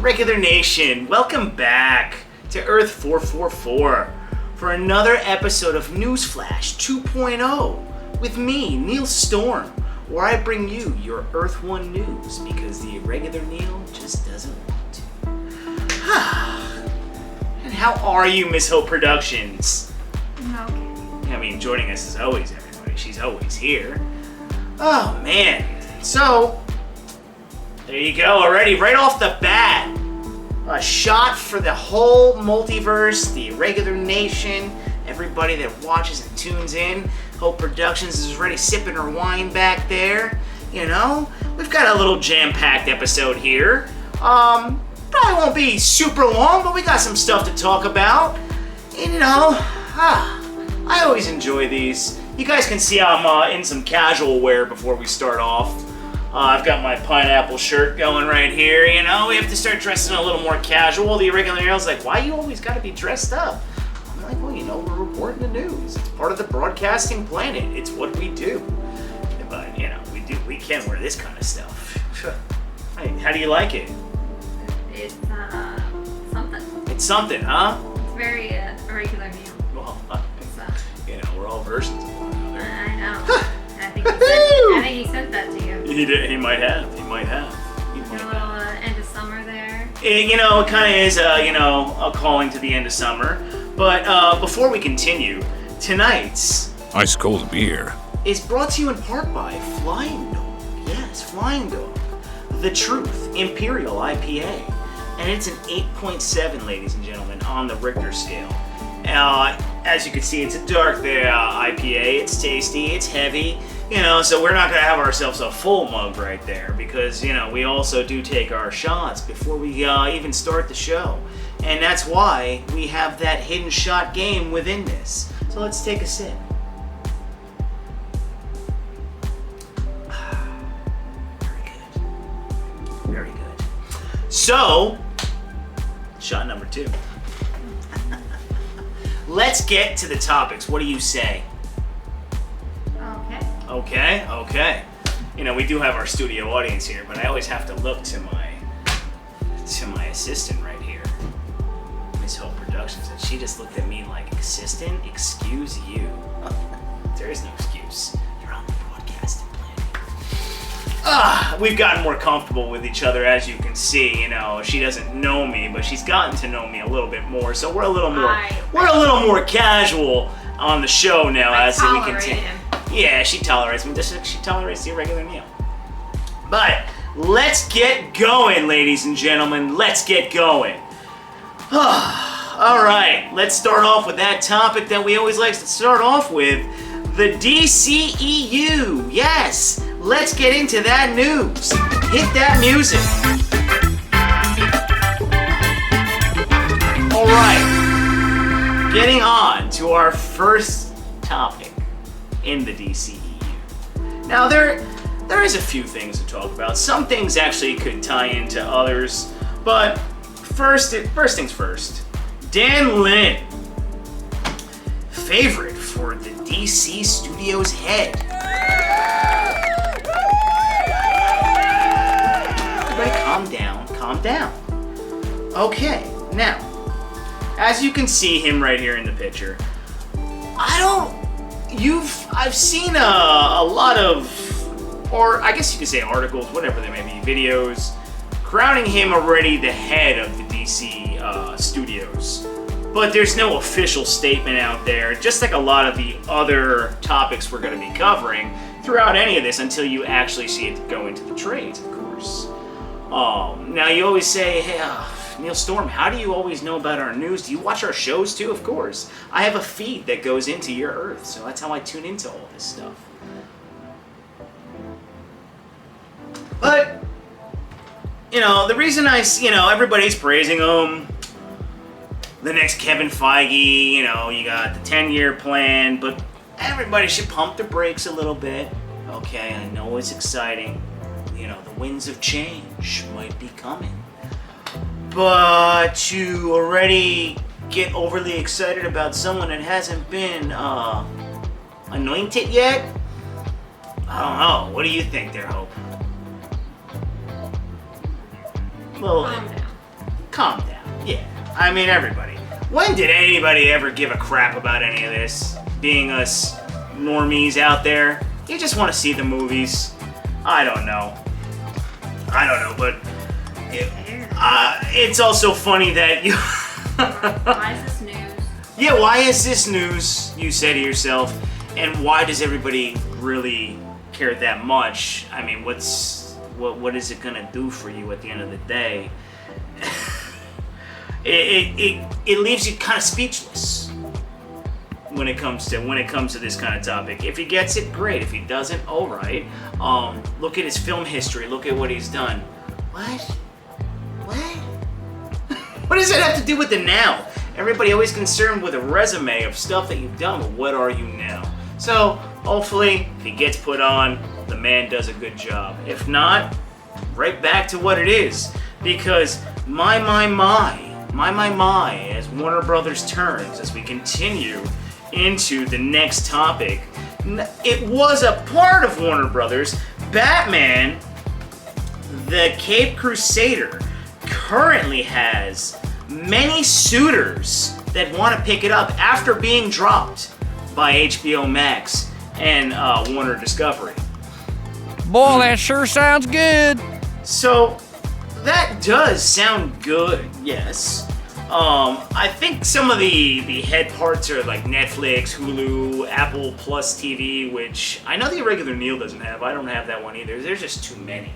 Irregular Nation, welcome back to Earth 444 for another episode of Newsflash 2.0 with me, Neil Storm, where I bring you your Earth 1 news because the irregular Neil just doesn't want to. And how are you, Miss Hope Productions? Okay. I mean, joining us as always, everybody. She's always here. Oh, man. So, there you go already, right off the bat. A shot for the whole multiverse, the Irregular Nation, everybody that watches and tunes in. Hope Productions is already sipping her wine back there. You know, we've got a little jam-packed episode here. Probably won't be super long, but we got some stuff to talk about. And you know, I always enjoy these. You guys can see I'm in some casual wear before we start off. I've got my pineapple shirt going right here, you know, we have to start dressing a little more casual. The Irregular Neil's like, why you always gotta be dressed up? I'm like, well, you know, we're reporting the news. It's part of the broadcasting planet. It's what we do. But, you know, we can wear this kind of stuff. Hey, how do you like it? It's something. It's something, huh? It's very irregular Neil. Well, you know, we're all versions of one another. I know. I think he sent that to you. He might have. He might have. A little end of summer there. You know, it kind of is, you know, a calling to the end of summer. But before we continue, tonight's Ice Cold Beer is brought to you in part by Flying Dog. Yes, Flying Dog. The Truth Imperial IPA. And it's an 8.7, ladies and gentlemen, on the Richter scale. As you can see, it's a dark IPA. It's tasty. It's heavy. You know, so we're not going to have ourselves a full mug right there because, you know, we also do take our shots before we even start the show. And that's why we have that hidden shot game within this. So let's take a sip. Very good. Very good. So, shot number 2. Let's get to the topics. What do you say? Okay. You know, we do have our studio audience here, but I always have to look to my assistant right here, Miss Hope Productions, and she just looked at me like, assistant, excuse you. There is no excuse. You're on the broadcasting planet. We've gotten more comfortable with each other, as you can see. You know, she doesn't know me, but she's gotten to know me a little bit more, so we're a little more casual on the show now as we continue. Yeah, she tolerates me just like she tolerates the Irregular Neil. But let's get going, ladies and gentlemen. Let's get going. All right, let's start off with that topic that we always like to start off with, the DCEU. Yes, let's get into that news. Hit that music. All right, getting on to our first topic in the DCEU. Now there is a few things to talk about. Some things actually could tie into others, but first things first. Dan Lin, favorite for the DC Studios head. Everybody calm down. Okay, now, as you can see him right here in the picture, I've seen a lot of, or I guess you could say articles, whatever they may be, videos, crowning him already the head of the DC studios. But there's no official statement out there, just like a lot of the other topics we're going to be covering throughout any of this until you actually see it go into the trades, of course. Now you always say, hey, Neil Storm, how do you always know about our news? Do you watch our shows too? Of course. I have a feed that goes into your Earth, so that's how I tune into all this stuff. But, you know, the reason everybody's praising him, the next Kevin Feige, you know, you got the 10-year plan, but everybody should pump the brakes a little bit. Okay, I know it's exciting. You know, the winds of change might be coming. But to already get overly excited about someone that hasn't been anointed yet? I don't know. What do you think there, Hope? Well, calm down. Yeah, I mean, everybody. When did anybody ever give a crap about any of this? Being us normies out there, you just want to see the movies. I don't know, but it's also funny that you. Why is this news? Yeah, why is this news? You say to yourself, and why does everybody really care that much? I mean, what is it gonna do for you at the end of the day? It leaves you kind of speechless when it comes to this kind of topic. If he gets it, great. If he doesn't, all right. Look at his film history. Look at what he's done. What? What does that have to do with the now? Everybody always concerned with a resume of stuff that you've done, but what are you now? So hopefully, if he gets put on, the man does a good job. If not, right back to what it is. Because my, as Warner Brothers turns, as we continue into the next topic, it was a part of Warner Brothers. Batman, the Caped Crusader, currently has many suitors that want to pick it up after being dropped by HBO Max and Warner Discovery. Boy, that sure sounds good. So, that does sound good, yes. I think some of the head parts are like Netflix, Hulu, Apple Plus TV, which I know the Irregular Neil doesn't have. I don't have that one either. There's just too many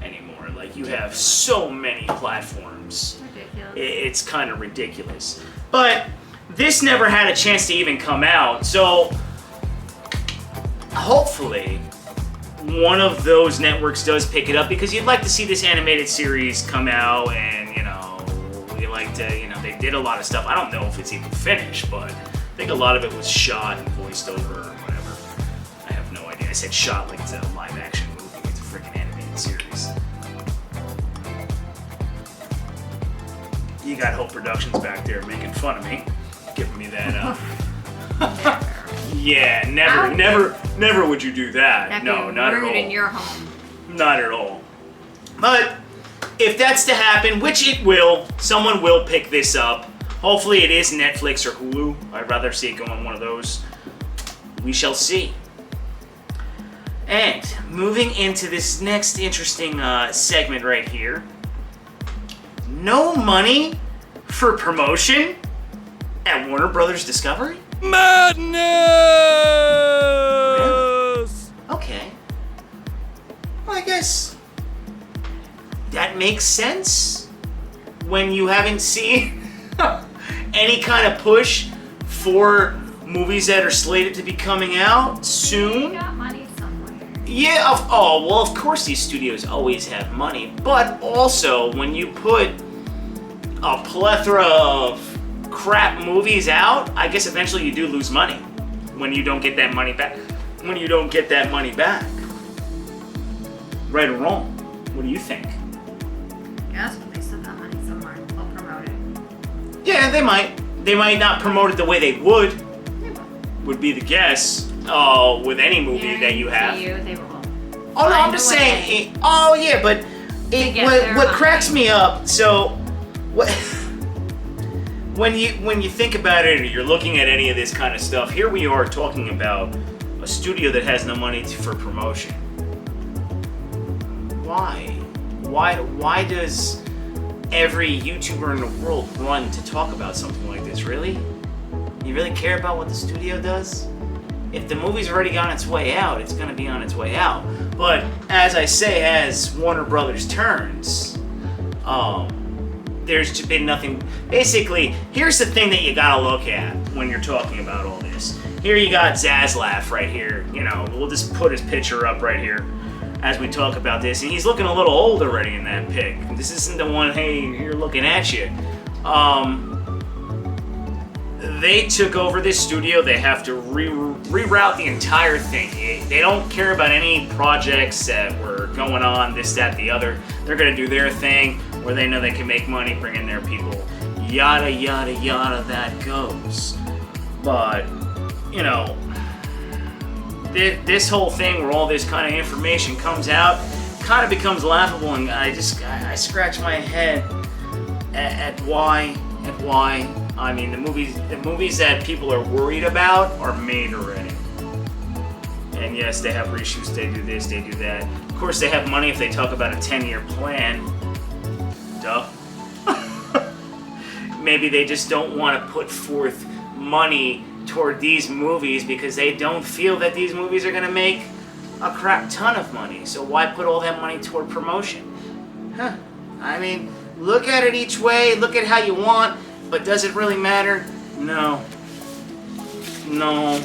anymore. Like, you have so many platforms. Ridiculous. It's kind of ridiculous. But this never had a chance to even come out, so hopefully one of those networks does pick it up, because you'd like to see this animated series come out, and, you know, we like to, you know, they did a lot of stuff. I don't know if it's even finished, but I think a lot of it was shot and voiced over or whatever. I have no idea. I said shot like it's a live action movie. It's a freaking animated series. You got Hope Productions back there making fun of me, giving me that, yeah, never would you do that. No, not at all. In your home. Not at all. But if that's to happen, which it will, someone will pick this up. Hopefully it is Netflix or Hulu. I'd rather see it go on one of those. We shall see. And moving into this next interesting segment right here. No money for promotion at Warner Brothers Discovery? Madness! Okay. Well, I guess that makes sense when you haven't seen any kind of push for movies that are slated to be coming out soon. You got money somewhere. Yeah, of course these studios always have money, but also when you put a plethora of crap movies out, I guess eventually you do lose money when you don't get that money back. Right or wrong? What do you think? Yes, but they still got money somewhere. They'll promote it. Yeah, they might. They might not promote it the way they would. They will. Would be the guess. With any movie that you have. They will. Oh no, I'm just saying. But what cracks me up. So, what? When you think about it, or you're looking at any of this kind of stuff, here we are talking about a studio that has no money for promotion. Why? Why does every YouTuber in the world run to talk about something like this? Really? You really care about what the studio does? If the movie's already on its way out, it's gonna be on its way out. But as I say, as Warner Brothers turns, there's been nothing. Basically, here's the thing that you gotta look at when you're talking about all this. Here you got Zaslav right here. You know, we'll just put his picture up right here as we talk about this, and he's looking a little old already in that pic. This isn't the one, hey, you're looking at you. They took over this studio. They have to reroute the entire thing. They don't care about any projects that were going on, this, that, the other. They're gonna do their thing where they know they can make money, bring in their people, yada, yada, yada, that goes. But, you know, this whole thing where all this kind of information comes out kind of becomes laughable, and I scratch my head At why? I mean, the movies that people are worried about are made already. And yes, they have reshoots, they do this, they do that. Of course, they have money if they talk about a 10-year plan. Duh. Maybe they just don't want to put forth money toward these movies because they don't feel that these movies are going to make a crap ton of money. So why put all that money toward promotion? Huh. I mean, look at it each way, look at how you want, but does it really matter? No. No.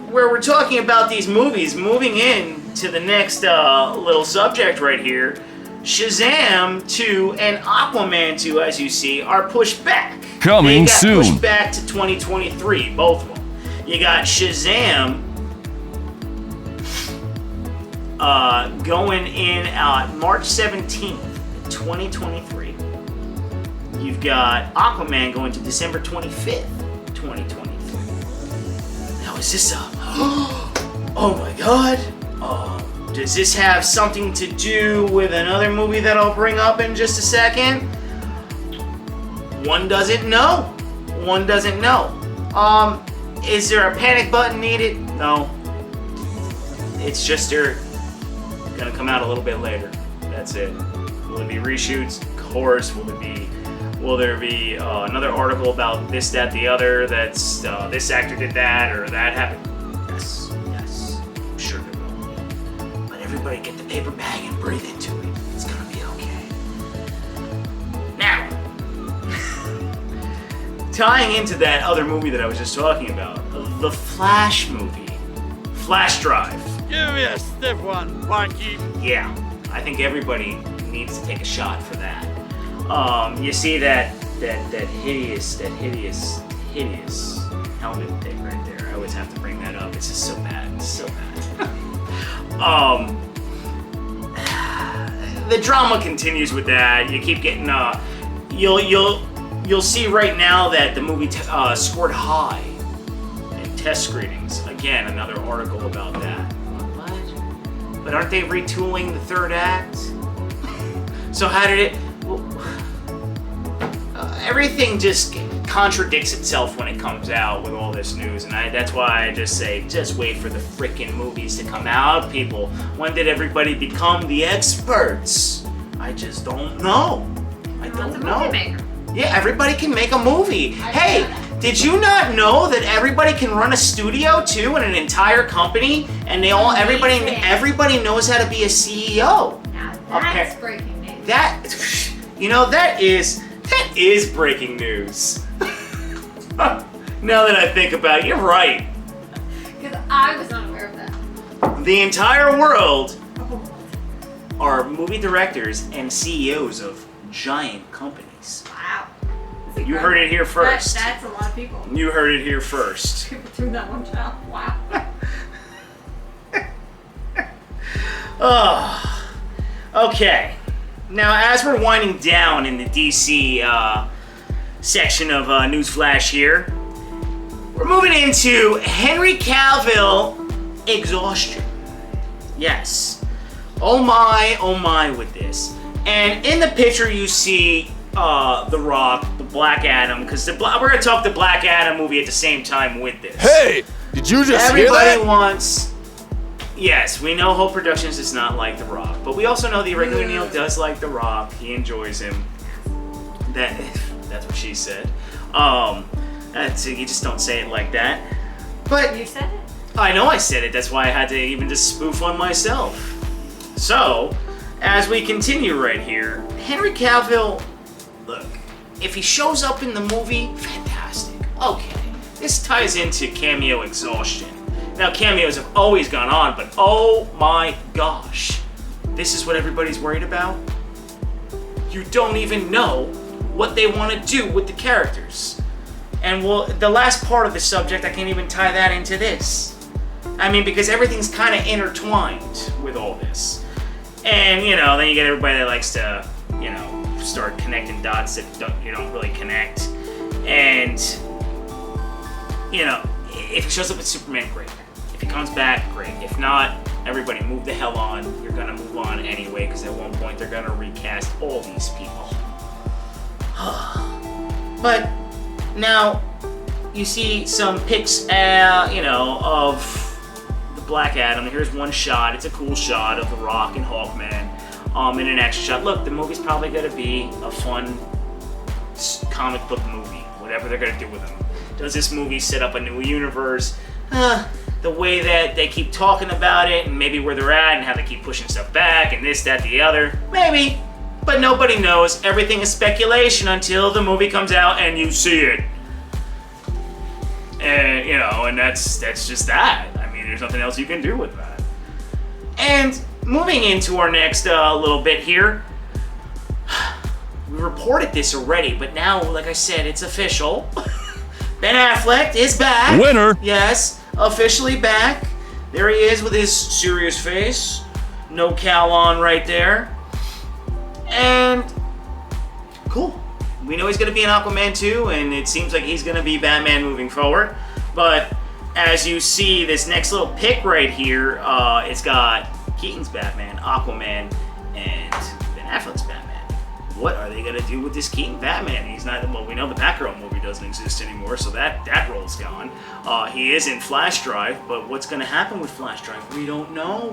Where we're talking about these movies, moving in to the next little subject right here, Shazam 2 and Aquaman 2, as you see, are pushed back. Coming soon. Pushed back to 2023, both of them. You got Shazam going in March 17th, 2023. You've got Aquaman going to December 25th, 2023. Now, is this oh my god. Does this have something to do with another movie that I'll bring up in just a second? One doesn't know. Is there a panic button needed? No. It's just they're gonna come out a little bit later. That's it. Will there be reshoots? Of course. Will there be another article about this, that, the other, that's this actor did that or that happened? Yes. I'm sure there will. But everybody get the paper bag and breathe into it. It's gonna be okay. Now, tying into that other movie that I was just talking about, the Flash movie, Flash Drive. Give me a stiff one, Marky. Yeah, I think everybody needs to take a shot for that. You see that hideous helmet thing right there. I always have to bring that up. It's just so bad. The drama continues with that. You keep getting you'll see right now that the movie scored high in test screenings. Again, another article about that. What? But aren't they retooling the third act? So how did it? Everything just contradicts itself when it comes out with all this news, and that's why I just say, just wait for the frickin' movies to come out, people. When did everybody become the experts? I just don't know. I don't know. Yeah, everybody can make a movie. Hey, did you not know that everybody can run a studio too, and an entire company, and everybody knows how to be a CEO? Now that's breaking news. That is breaking news. Now that I think about it, you're right. Because I was not aware of that. The entire world are movie directors and CEOs of giant companies. Wow. You heard it here first. That's a lot of people. You heard it here first. People threw that one down. Wow. Oh, okay. Now, as we're winding down in the DC section of Newsflash here, we're moving into Henry Cavill exhaustion. Yes. Oh my with this. And in the picture you see The Rock, the Black Adam, because we're going to talk the Black Adam movie at the same time with this. Hey, did you just hear that? Everybody wants... Yes, we know Hope Productions is not like The Rock, but we also know the Irregular Neil does like The Rock. He enjoys him. That's what she said. You just don't say it like that. But You said it? I know I said it. That's why I had to even just spoof on myself. So, as we continue right here, Henry Cavill, look, if he shows up in the movie, fantastic. Okay, this ties into cameo exhaustion. Now, cameos have always gone on, but oh my gosh, this is what everybody's worried about? You don't even know what they want to do with the characters. And well, the last part of the subject, I can't even tie that into this. I mean, because everything's kind of intertwined with all this. And, then you get everybody that likes to, start connecting dots that don't really connect. And, if he shows up with Superman, great. If he comes back, great. If not, everybody move the hell on. You're gonna move on anyway, because at one point they're gonna recast all these people. But now you see some pics, of the Black Adam. Here's one shot. It's a cool shot of The Rock and Hawkman in an action shot. Look, the movie's probably gonna be a fun comic book movie, whatever they're gonna do with them. Does this movie set up a new universe? The way that they keep talking about it, and maybe where they're at, and how they keep pushing stuff back, and this, that, the other, maybe. But nobody knows. Everything is speculation until the movie comes out and you see it. And, and that's just that. I mean, there's nothing else you can do with that. And moving into our next little bit here, we reported this already, but now, like I said, it's official. Ben Affleck is back. Winner. Yes, officially back. There he is with his serious face. No cowl on right there. And cool. We know he's going to be in Aquaman 2, and it seems like he's going to be Batman moving forward. But as you see, this next little pic right here, it's got Keaton's Batman, Aquaman, and Ben Affleck's Batman. What are they going to do with this Keaton Batman? He's not, well, we know the Batgirl movie doesn't exist anymore, so that role's gone. He is in Flash Drive, but what's going to happen with Flash Drive? We don't know.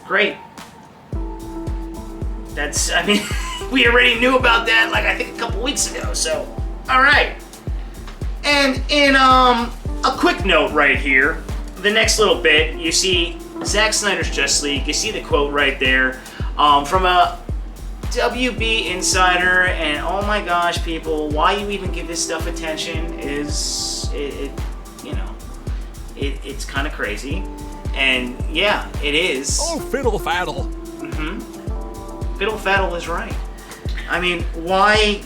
Great. We already knew about that, like, I think a couple weeks ago, so, alright. And in, a quick note right here, the next little bit, you see Zack Snyder's Justice League, you see the quote right there, from a WB insider, and oh my gosh, people, why you even give this stuff attention is, it's kind of crazy, and yeah, it is. Oh, fiddle faddle. Fiddle faddle is right. I mean, why?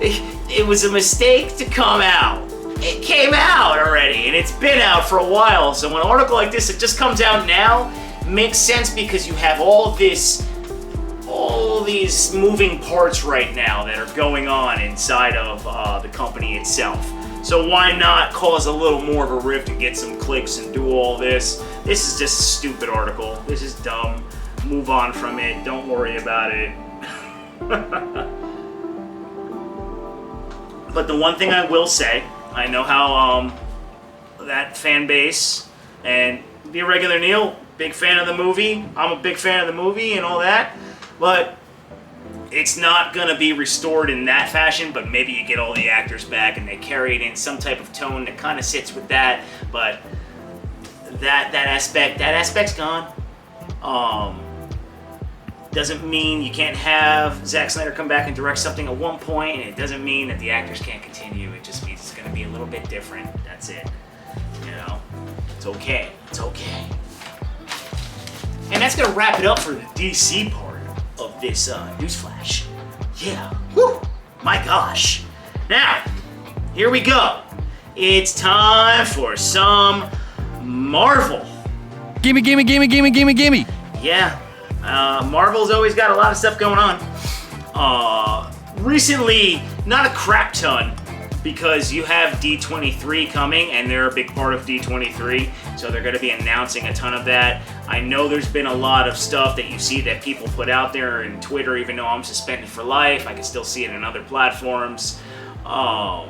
It was a mistake to come out. It came out already, and it's been out for a while, so when an article like this, it just comes out now, makes sense because you have all these moving parts right now that are going on inside of the company itself. So why not cause a little more of a rift and get some clicks and do all this? This is just a stupid article. This is dumb. Move on from it. Don't worry about it. But the one thing I will say, I know how that fan base and the Irregular Neil, big fan of the movie. I'm a big fan of the movie and all that. But it's not going to be restored in that fashion, but maybe you get all the actors back and they carry it in some type of tone that kind of sits with that. But that aspect's gone. Doesn't mean you can't have Zack Snyder come back and direct something at one point, and it doesn't mean that the actors can't continue. It just means it's going to be a little bit different. That's it. It's okay. It's okay. And that's going to wrap it up for the DC part of this Newsflash. Yeah. Whew. My gosh. Now, here we go. It's time for some Marvel. Gimme. Yeah. Marvel's always got a lot of stuff going on. Recently, not a crap ton, because you have D23 coming, and they're a big part of D23, so they're going to be announcing a ton of that. I know there's been a lot of stuff that you see that people put out there in Twitter, even though I'm suspended for life. I can still see it in other platforms. The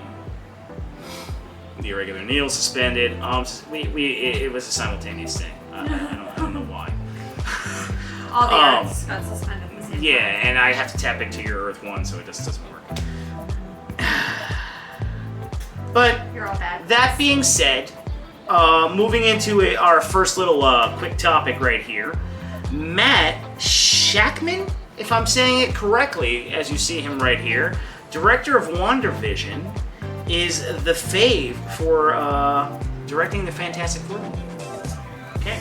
Irregular Neil suspended. It was a simultaneous thing. I don't know why. All the Earths got suspended at the same time. Yeah, and I have to tap into your Earth one, so it just doesn't work. But You're all bad. that being said, moving into our first little quick topic right here, Matt Shakman, if I'm saying it correctly, as you see him right here, director of WandaVision, is the fave for directing the Fantastic Four movie. Okay,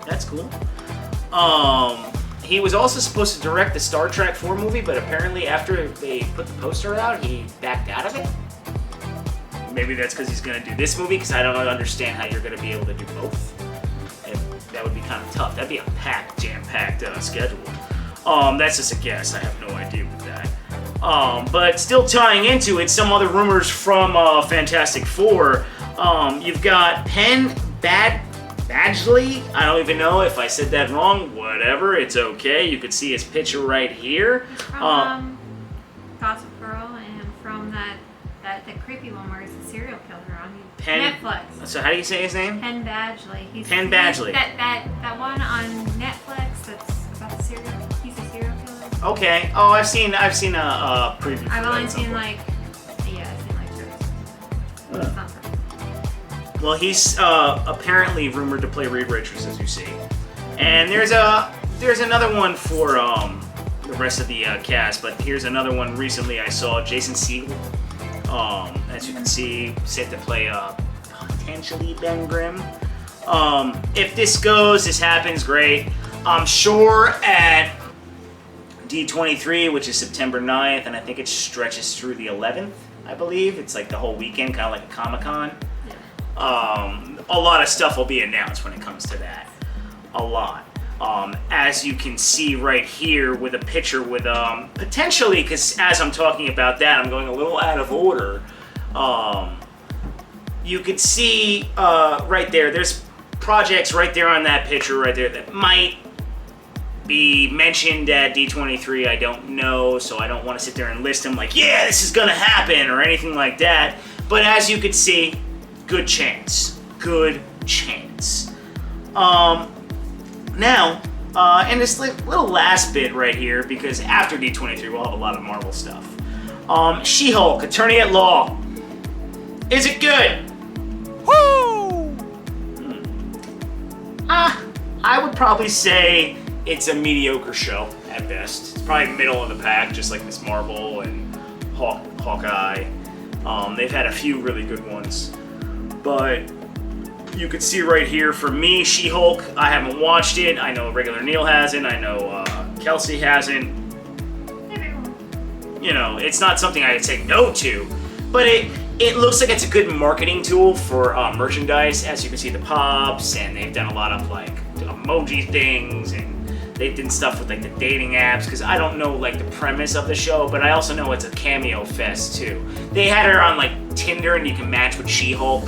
that's cool. He was also supposed to direct the Star Trek 4 movie, but apparently after they put the poster out, he backed out of it. Maybe that's because he's going to do this movie, because I don't understand how you're going to be able to do both. And that would be kind of tough. That'd be a jam-packed schedule. That's just a guess. I have no idea with that. But still tying into it, some other rumors from Fantastic Four. You've got Badgley. I don't even know if I said that wrong. Whatever, it's okay. You could see his picture right here. From Gossip Girl and from that creepy one where he's a serial killer on Netflix. So how do you say his name? Penn Badgley. Penn Badgley. That one on Netflix that's about the serial. He's a serial killer. Okay. Oh, I've seen a preview. I've only seen like two. It's not perfect. Well, he's apparently rumored to play Reed Richards, as you see, and there's another one for the rest of the cast. But here's another one recently I saw. Jason Segel, as you can see, set to play potentially Ben Grimm. If this happens, great. I'm sure at D23, which is September 9th, and I think it stretches through the 11th. I believe it's like the whole weekend, kind of like a Comic-Con. A lot of stuff will be announced when it comes to that. A lot. As you can see right here with a picture with potentially, because as I'm talking about that, I'm going a little out of order. You could see right there, there's projects right there on that picture right there that might be mentioned at D23. I don't know, so I don't want to sit there and list them like, yeah, this is gonna happen or anything like that. But as you could see, good chance. Good chance. Now, and this little last bit right here, because after D23 we'll have a lot of Marvel stuff. She-Hulk, Attorney at Law. Is it good? Woo! I would probably say it's a mediocre show at best. It's probably middle of the pack, just like Miss Marvel and Hawkeye. They've had a few really good ones. But you could see right here, for me, She-Hulk, I haven't watched it. I know Regular Neil hasn't. I know Kelsey hasn't. You know, it's not something I'd say no to. But it looks like it's a good marketing tool for merchandise. As you can see, the pops, and they've done a lot of like emoji things, and they've done stuff with like the dating apps, because I don't know like the premise of the show, but I also know it's a cameo fest too. They had her on like Tinder, and you can match with She-Hulk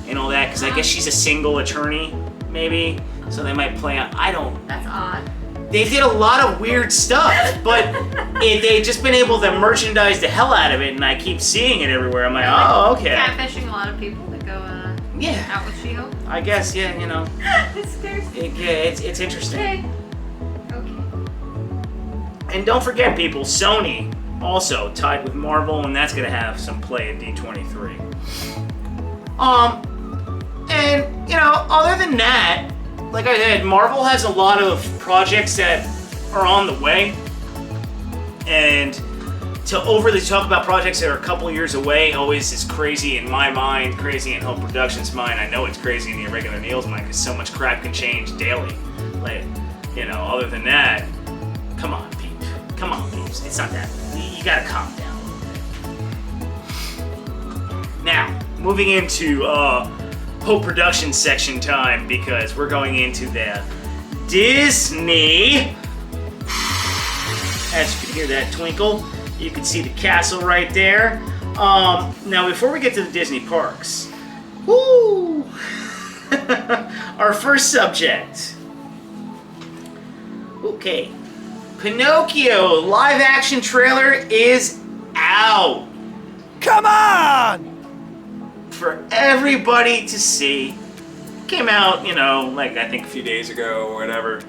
and all that, because I guess she's a single attorney, maybe. So they might play on. I don't. That's odd. They did a lot of weird stuff, but they've just been able to merchandise the hell out of it, and I keep seeing it everywhere. I'm like, oh, okay. Catfishing a lot of people that go out with She-Hulk. I guess, yeah, you know. It scares me. It's interesting. Okay. And don't forget, people, Sony also tied with Marvel, and that's going to have some play at D23. And, you know, other than that, like I said, Marvel has a lot of projects that are on the way. And to overly talk about projects that are a couple years away always is crazy in my mind, crazy in Hope Productions' mind. I know it's crazy in the Irregular Neil's mind, because so much crap can change daily. Like, you know, other than that, come on, peeps. Come on, peeps. It's not that. You gotta calm down a little bit. Now, moving into Hope Productions section time, because we're going into the Disney. As you can hear that twinkle, you can see the castle right there. Now, before we get to the Disney parks, woo! Our first subject. Okay. Pinocchio live action trailer is out. Come on! For everybody to see. Came out, you know, like I think a few days ago or whatever.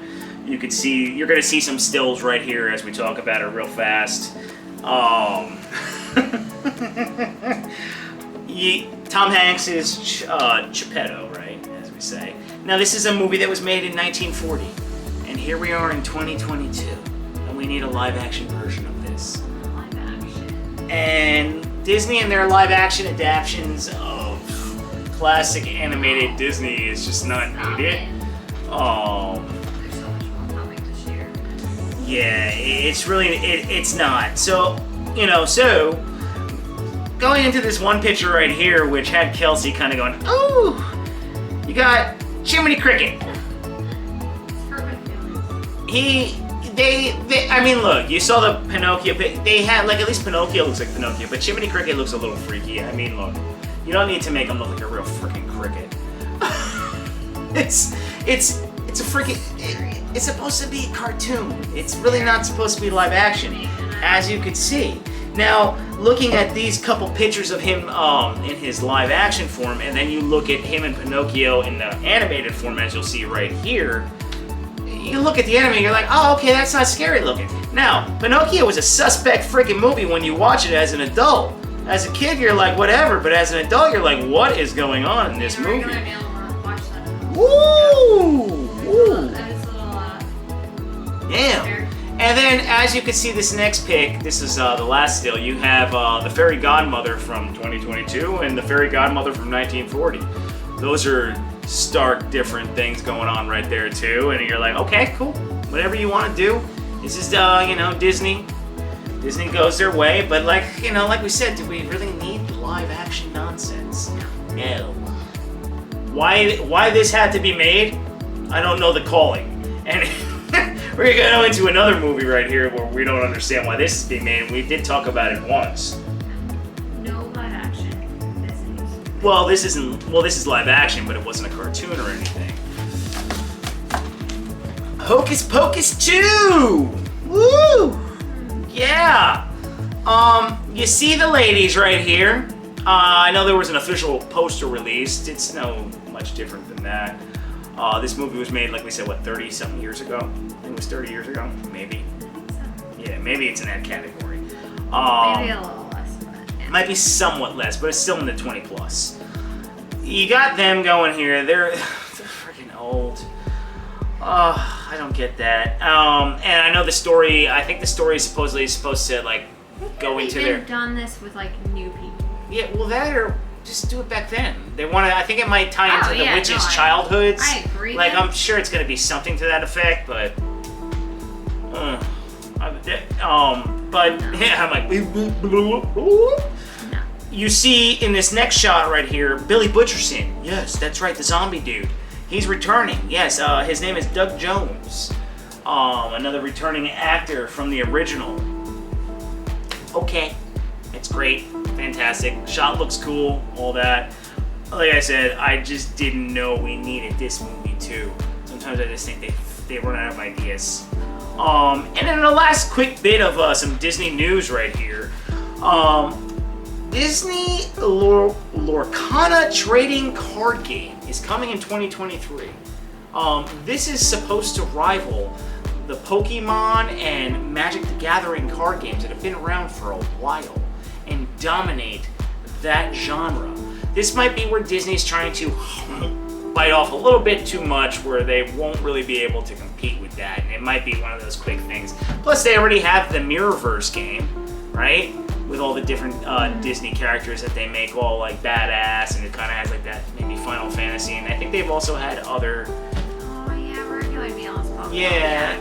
You could see, you're gonna see some stills right here as we talk about it real fast. Tom Hanks is Geppetto, right, as we say. Now this is a movie that was made in 1940, and here we are in 2022, and we need a live action version of this. Live action. And Disney and their live action adaptions of classic animated Disney is just not needed. There's so much more coming to share. Yeah, it's really, it's not. So, you know, going into this one picture right here, which had Kelsey kind of going, ooh, you got Jiminy Cricket. It's hurt my feelings. I mean, look, you saw the Pinocchio, they had, like, at least Pinocchio looks like Pinocchio, but Jiminy Cricket looks a little freaky. I mean, look, You don't need to make him look like a real freaking cricket. It's a freaking. It's supposed to be a cartoon. It's really not supposed to be live action, as you could see. Now, looking at these couple pictures of him in his live action form, and then you look at him and Pinocchio in the animated form, as you'll see right here, you look at the anime, you're like, oh, okay, that's not scary looking. Now, Pinocchio was a suspect freaking movie when you watch it as an adult. As a kid, you're like, whatever, but as an adult, you're like, what is going on in this movie? Woo! Woo! Damn. And then, as you can see, this next pic, this is the last still, you have the Fairy Godmother from 2022 and the Fairy Godmother from 1940. Those are stark different things going on right there, too. And you're like, okay, cool. Whatever you want to do. This is, Disney. Disney goes their way. But, like we said, do we really need live action nonsense? No. Why this had to be made? I don't know the calling. And we're going to go into another movie right here where we don't understand why this is being made. We did talk about it once. No live action. Well, this is live action, but it wasn't a cartoon or anything. Hocus Pocus 2! Woo! Yeah! You see the ladies right here. I know there was an official poster released. It's no much different than that. This movie was made, like we said, 30-something years ago? I think it was 30 years ago, maybe. Yeah, maybe it's in that category. Maybe a little less, but yeah. Might be somewhat less, but it's still in the 20 plus. You got them going here. They're freaking old. I don't get that. And I know the story. I think the story is supposedly supposed to go into their. They've done this with new people. Yeah, well, that or just do it back then. They want to. I think it might tie into the witches' childhoods. I agree. I'm sure it's going to be something to that effect, but. But yeah, I'm like. No. You see in this next shot right here, Billy Butcherson. Yes, that's right, the zombie dude. He's returning. Yes, his name is Doug Jones. Another returning actor from the original. Okay, it's great, fantastic. Shot looks cool, all that. Like I said, I just didn't know we needed this movie too. Sometimes I just think they run out of ideas. And then the last quick bit of some Disney news right here. Disney Lorcana trading card game is coming in 2023. This is supposed to rival the Pokemon and Magic the Gathering card games that have been around for a while and dominate that genre. This might be where Disney's trying to bite off a little bit too much where they won't really be able to compete with that, and it might be one of those quick things. Plus, they already have the Mirrorverse game, right? With all the different Disney characters that they make all badass, and it kind of has that maybe Final Fantasy, and I think they've also had other. Oh yeah, Irregular Neil's probably. Yeah,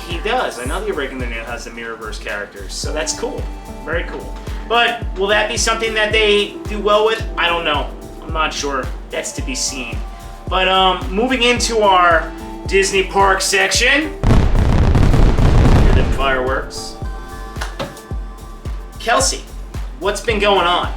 he does. I know the Irregular Neil has the Mirrorverse characters, so that's cool. Very cool. But will that be something that they do well with? I don't know. I'm not sure. That's to be seen. But moving into our Disney park section. Hear them fireworks. Kelsey, what's been going on?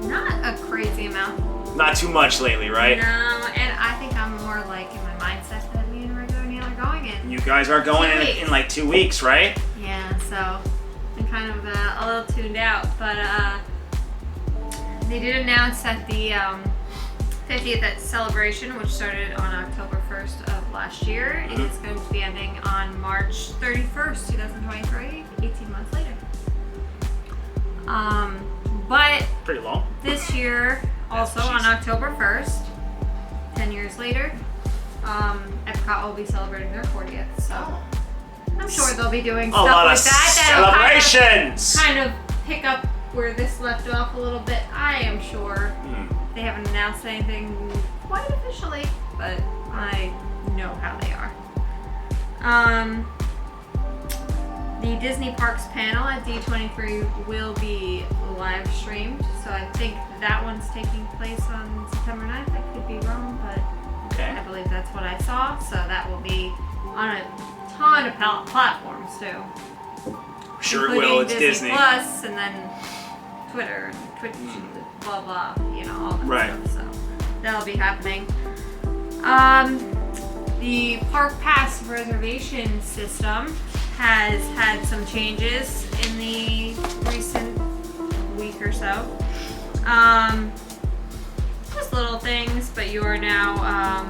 Not a crazy amount. Not too much lately, right? No, and I think I'm more in my mindset that me and Irregular Neil are going in. You guys are going in 2 weeks, right? Yeah, so I'm kind of a little tuned out, but they did announce that the 50th celebration, which started on October 1st of last year, it is going to be ending on March 31st, 2023, 18 months later. But pretty long. This year, also on October 1st, 10 years later, Epcot will be celebrating their 40th. So I'm sure they'll be doing stuff like that. Celebrations! Kind of pick up where this left off a little bit. I am sure. They haven't announced anything quite officially, but I know how they are. The Disney Parks panel at D23 will be live streamed, so I think that one's taking place on September 9th. I could be wrong, but I believe that's what I saw, so that will be on a ton of platforms too. Sure it will, it's Disney. Plus, and then Twitter, Twitch, blah blah, you know, all that Right. stuff. So that'll be happening. The Park Pass reservation system has had some changes in the recent week or so. Just little things, but you are now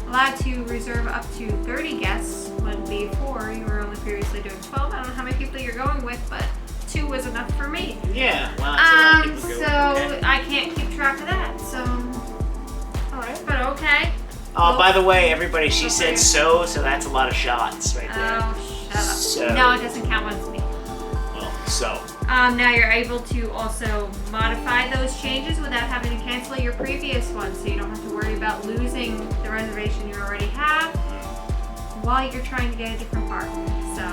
allowed to reserve up to 30 guests when before you were only previously doing 12. I don't know how many people you're going with, but 2 was enough for me. Yeah, well, that's a lot of people So go. Okay. I can't keep track of that, so. Alright. But okay. By the way, everybody, she said so that's a lot of shots right there. Oh, shut up. So. No, it doesn't count once me. Well, so. Now you're able to also modify those changes without having to cancel your previous one, so you don't have to worry about losing the reservation you already have while you're trying to get a different park. So,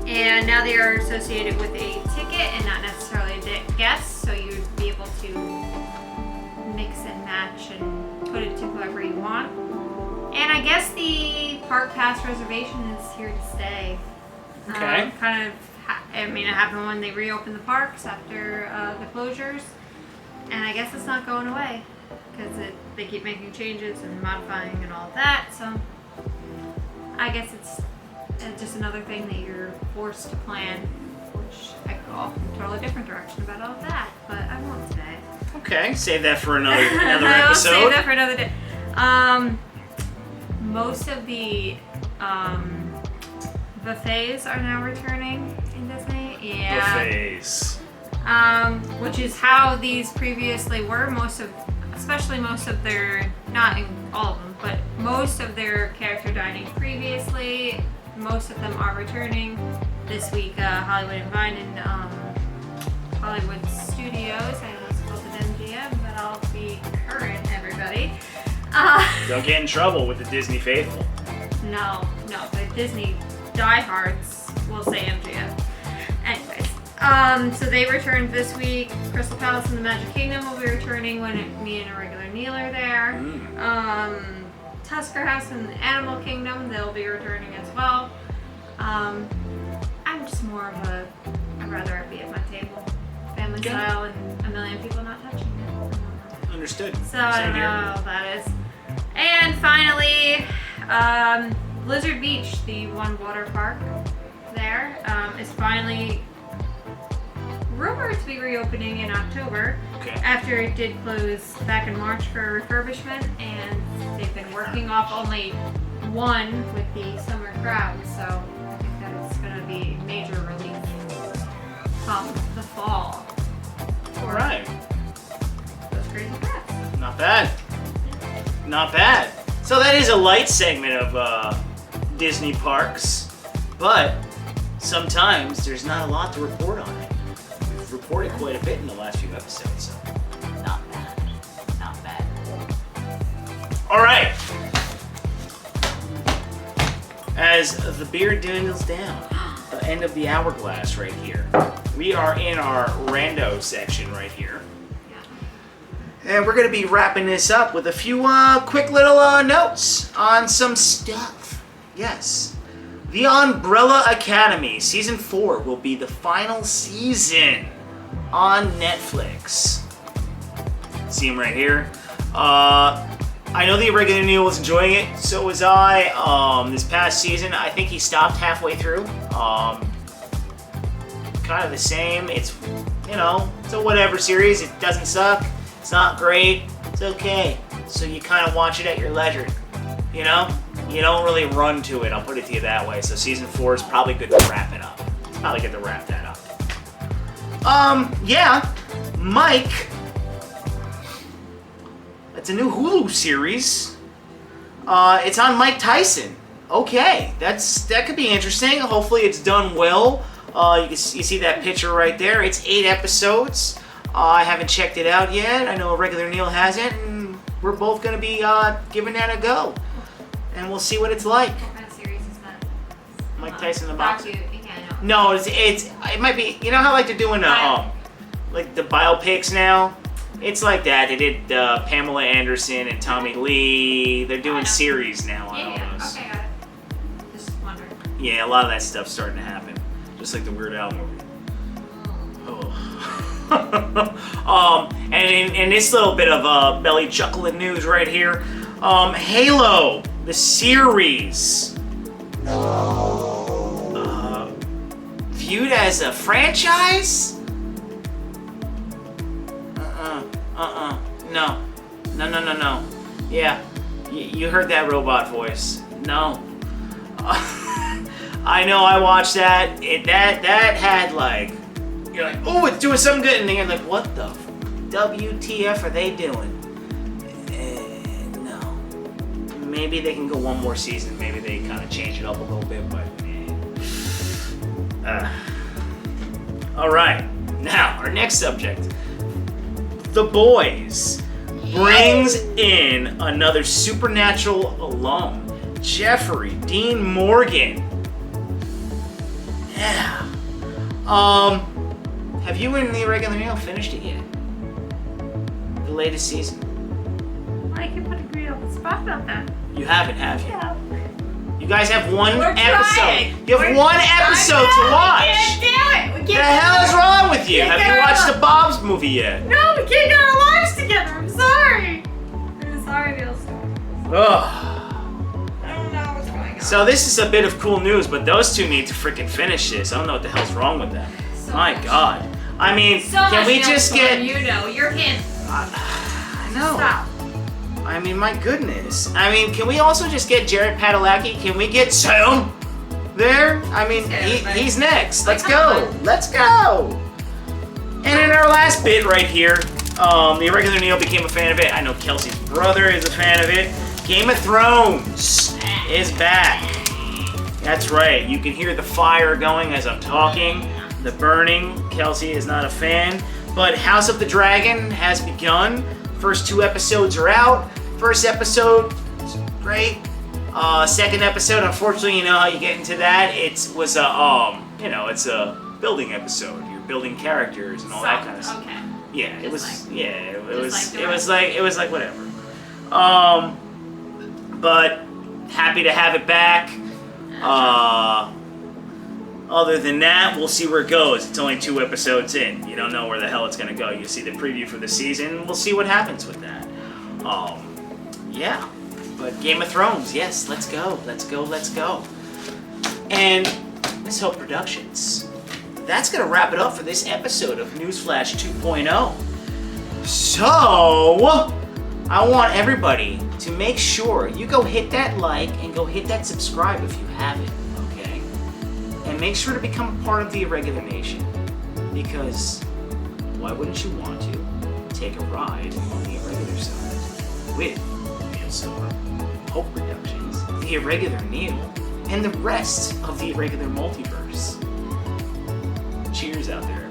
and now they are associated with a ticket and not necessarily a guest, so you'd be able to mix and match and put it to whoever you want. And I guess the Park Pass reservation is here to stay. Okay. It happened when they reopened the parks after the closures, and I guess it's not going away because they keep making changes and modifying and all of that. So I guess it's just another thing that you're forced to plan, which I could go off in a totally different direction about all of that, but I won't today. Okay, save that for another I'll episode. save that for another day. Most of the buffets are now returning in Disney. Yeah. Buffets. Which is how these previously were. Especially most of their, not in all of them, but most of their character dining previously, most of them are returning this week. Hollywood and Vine and Hollywood Studios. I almost called it MGM, but I'll be current, everybody. Don't get in trouble with the Disney faithful. No, the Disney diehards will say MGM. Anyways, so they returned this week. Crystal Palace and the Magic Kingdom will be returning when me and Irregular Neil are there. Tusker House and Animal Kingdom, they'll be returning as well. I'm just more of I'd rather it be at my table. Family style and a million people not touching it. Understood. So I don't know how that is. And finally, Blizzard Beach, the one water park there, is finally rumored to be reopening in October. Okay. After it did close back in March for refurbishment, and they've been working off only one with the summer crowd, so I think that it's going to be major relief come the fall. Alright. Those crazy crowds. Not bad. Not bad. So that is a light segment of Disney parks, but sometimes there's not a lot to report on it. We've reported quite a bit in the last few episodes, so not bad. Not bad. Alright. As the beer dwindles down, the end of the hourglass right here, we are in our rando section right here. And we're going to be wrapping this up with a few quick little notes on some stuff. Yes. The Umbrella Academy Season 4 will be the final season on Netflix. See him right here. I know the Irregular Neil was enjoying it, so was I. This past season, I think he stopped halfway through. Kind of the same. It's, it's a whatever series. It doesn't suck. It's not great. It's okay. So you kind of watch it at your leisure. You don't really run to it. I'll put it to you that way. So season 4 is probably good to wrap it up. It's probably good to wrap that up. Yeah. Mike. It's a new Hulu series. It's on Mike Tyson. Okay, that could be interesting. Hopefully it's done well. You see that picture right there. It's 8 episodes. I haven't checked it out yet. I know Irregular Neil hasn't, and we're both going to be giving that a go. And we'll see what it's like. What kind of series is that? Mike Tyson the boxer. Yeah, No, it might be. You know how like they're doing like the biopics now. It's like that. They did Pamela Anderson and Tommy Lee. They're doing series now on all those. Okay, got it. Just wondering. Yeah, a lot of that stuff's starting to happen. Just like the Weird Al movie. And in this little bit of belly chuckling news right here, Halo, the series, viewed as a franchise? No. Yeah, you heard that robot voice. No. I know, I watched that. That had like, you're like, oh, it's doing something good, and then you're like, what the WTF are they doing? No. Maybe they can go one more season. Maybe they kind of change it up a little bit, but all right. Now, our next subject. The Boys brings in another supernatural alum, Jeffrey Dean Morgan. Yeah. Have you and the Irregular Neil finished it yet? The latest season? I can put a great on the spot on that. You haven't, have you? Yeah. You guys have one We're episode. trying. You have one episode to watch. We can't do it. We What the can't hell is wrong with you? Can't Have get you our watched li- the Bob's movie yet? No, we can't get our lives together. I'm sorry. I'm sorry, Neil. Ugh. I don't know what's going on. So this is a bit of cool news, but those two need to freaking finish this. I don't know what the hell's wrong with them. So My much. God. I mean, So can much we Neil just Storm, get... You know, you're him. I know. Stop. I mean, my goodness. I mean, can we also just get Jared Padalecki? Can we get Sam there? I mean, he's next. Let's go. Let's go. And in our last bit right here, the Irregular Neil became a fan of it. I know Kelsey's brother is a fan of it. Game of Thrones is back. That's right. You can hear the fire going as I'm talking. The burning. Kelsey is not a fan. But House of the Dragon has begun. First 2 episodes are out. First episode, great. Second episode, unfortunately, you know how you get into that. It's a building episode. You're building characters and all that kind of stuff. Okay. Yeah, it was. It was like whatever. But happy to have it back. Other than that, we'll see where it goes. It's only 2 episodes in. You don't know where the hell it's gonna go. You see the preview for the season. We'll see what happens with that. Yeah. But Game of Thrones, yes, let's go. And Miss Hope Productions. That's gonna wrap it up for this episode of Newsflash 2.0. So, I want everybody to make sure you go hit that like and go hit that subscribe if you haven't, okay? And make sure to become a part of the Irregular Nation, because why wouldn't you want to take a ride on the Irregular Side with Neil Silver, Hope Productions, the Irregular Neil, and the rest of the Irregular Multiverse? Cheers out there.